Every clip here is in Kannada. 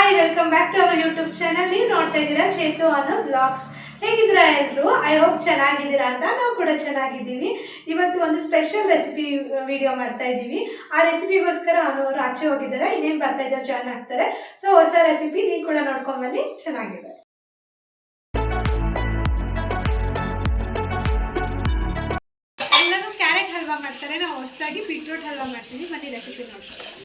Hi, welcome back to our YouTube channel. ನೀವು ನೋಡ್ತಾ ಇದ್ದೀರಾ ಚೇತು ಅನ್ನೋ ಬ್ಲಾಗ್ಸ್. ಹೇಗಿದ್ದೀರಾ ಎಲ್ಲರೂ? ಐ ಹೋಪ್ ಚೆನ್ನಾಗಿದ್ದೀರಾ ಅಂತ. ನಾವು ಕೂಡ ಚೆನ್ನಾಗಿದ್ದೀವಿ. ಇವತ್ತು ಒಂದು ಸ್ಪೆಷಲ್ ರೆಸಿಪಿ ವಿಡಿಯೋ ಮಾಡ್ತಾ ಇದ್ದೀವಿ. ಆ ರೆಸಿಪಿಗೋಸ್ಕರ ಅವರು ಆಚೆ ಹೋಗಿದ್ದಾರೆ. ಇನ್ನೇನು ಬರ್ತಾ ಇದ್ದಾರೆ, ಜಾಯ್ನ್ ಆಗ್ತಾರೆ. ಸೊ ಹೊಸ ರೆಸಿಪಿ ನೀವು ಕೂಡ ನೋಡ್ಕೊಂಬನ್ನಿ, ಚೆನ್ನಾಗಿದೆ. ಎಲ್ಲರೂ ಕ್ಯಾರೆಟ್ ಹಲ್ವಾ ಮಾಡ್ತಾರೆ, ನಾವು ಹೊಸದಾಗಿ ಬೀಟ್ರೂಟ್ ಹಲ್ವಾ ಮಾಡ್ತೀವಿ. ಬನ್ನಿ ರೆಸಿಪಿ ನೋಡ್ತೀವಿ.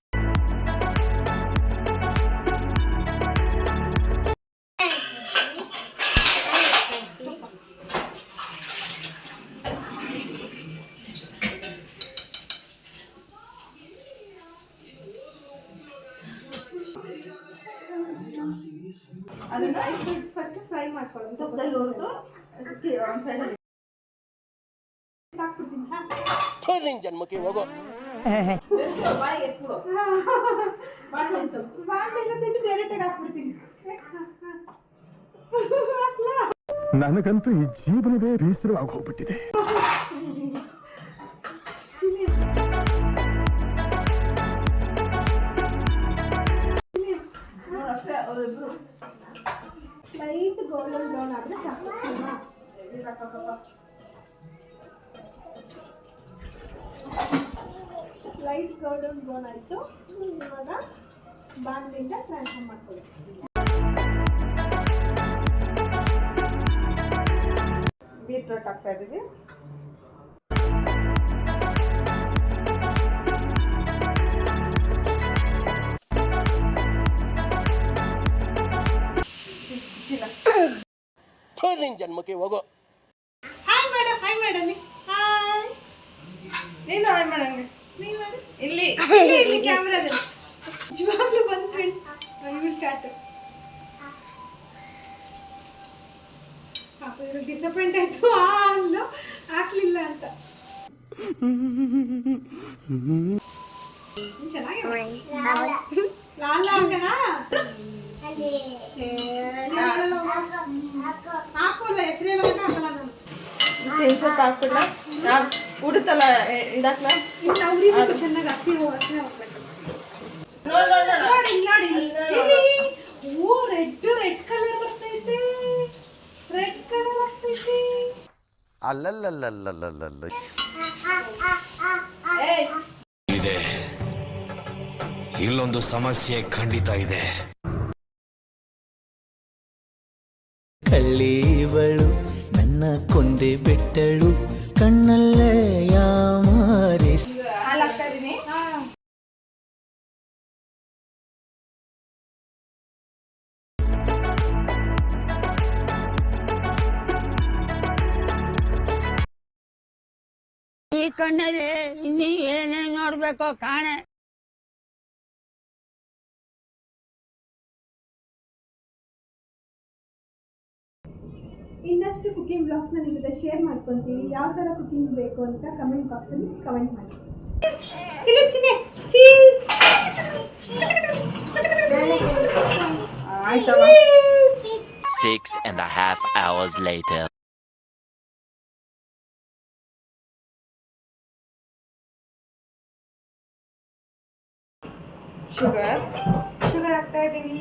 ಅದನ್ನ ಫಸ್ಟ್ ಫ್ರೈ ಮಾಡ್ಕೊಳ್ಳೋದು. ತುಪ್ಪದಲ್ಲಿ ಹುರಿದು ನಿನ್ ಜನ್ಮಕ್ಕೆ ಹೋಗೋ ನನಗಂತೂ ಈ ಜೀವನವೇ ಬೇಸರವಾಗಿ ಹೋಗ್ಬಿಟ್ಟಿದೆ. ಲೈಟ್ ಗೋಲ್ಡನ್ ಬ್ರೌನ್ ಆದರೆ ಸಾಕು. ಲೈಟ್ ಗೋಲ್ಡನ್ ಬ್ರೌನ್ ಆಯಿತು. ಇವಾಗ ಬಾಣಲಿಂದ ಟ್ರಾನ್ಸ್ಫರ್ ಮಾಡ್ಕೊಳ್ಳಿ. ಬೀಟ್ರೂಟ್ ಹಾಕ್ತಾ ಇದ್ದೀವಿ. ನಿನ್ ಜನ್ಮಕ್ಕೆ ಹೋಗೋ. Hi madam, hi madam. Hi. ನೀನು ಹಾಯ್ ಮಾಡಂಗೆ ಇಲ್ಲಿ ಇಲ್ಲಿ ಕ್ಯಾಮ್ರಾದಲ್ಲಿ ಜವಾಬ್ಲು ಬಂದು ಫ್ರೆಂಡ್ ಇವ್ರು ಸ್ಟಾರ್ಟ್. ಪಾಪ ಇವ್ರಿಗೆ ಡಿಸಪಾಯಿಂಟ್ ಆಯ್ತು. ಅಲ್ಲೋ ಹಾಕ್ಲಿಲ್ಲ ಅಂತ. ಚೆನ್ನಾಗಿ ಲಾಲ ಹಾಕೋಣ. ಹಾಕೋಲ್ಲ, ಹೆಸರು ಹೇಳೋದನ್ನ ಹಾಕಲ್ಲ ನಾನು. ಸ್ವಲ್ಪ ಹಾಕ್ಬಿಡ್ಲ, ಉಡುತ್ತಲ್ಲ ಇದಾಕ್ಲ. ಇನ್ನು ಅವ್ರಿಗೆ ಚೆನ್ನಾಗಿ ಹಸಿ ಹೋಗ್ಬೇಕು. ನೋಡಿ ನೋಡಿ, ಓ ರೆಡ್ ಕಲರ್ ಬರ್ತೈತೆ. ರೆಡ್ ಕಲರ್ ಆಗ್ತೈತೆ. ಅಲ್ಲಲ್ಲಲ್ಲಲ್ಲಲ್ಲಲ್ಲ ಇದೆ. ಇಲ್ಲೊಂದು ಸಮಸ್ಯೆ ಖಂಡಿತ ಇದೆ. ಕಳ್ಳೀವಳು ನನ್ನ ಕೊಂದೆ ಬಿಟ್ಟಳು, ಕಣ್ಣಲ್ಲೇ ಯಾಮಾರಿ. ಹಾಲು ಹಾಕ್ತಾ ಇದೀನಿ. ಈ ಕಣ್ಣಲ್ಲಿ ಇನ್ನೀ ಏನೇನ್ ನೋಡ್ಬೇಕೋ ಕಾಣೆ. ಇನ್ನಷ್ಟು ಕುಕಿಂಗ್ ಬ್ಲಾಗ್ಸ್ನ ನಿಮ್ಮ ಜೊತೆ ಶೇರ್ ಮಾಡ್ಕೊತೀವಿ. ಯಾವ ಥರ ಕುಕಿಂಗ್ ಬೇಕು ಅಂತ ಕಮೆಂಟ್ ಬಾಕ್ಸಲ್ಲಿ ಕಮೆಂಟ್ ಮಾಡಿ. ಆಯ್ತಮ್ಮ. 6.5 hours later. ಶುಗರ್ ಹಾಕ್ತಾ ಇದ್ದೀವಿ.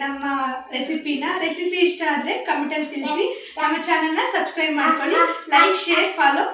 ನಮ್ಮ ರೆಸಿಪಿ ಇಷ್ಟ ಆದರೆ ಕಮೆಂಟಲ್ಲಿ ತಿಳಿಸಿ. ನಮ್ಮ ಚಾನಲ್ನ ಸಬ್ಸ್ಕ್ರೈಬ್ ಮಾಡ್ಕೊಳ್ಳಿ. Like, share, follow.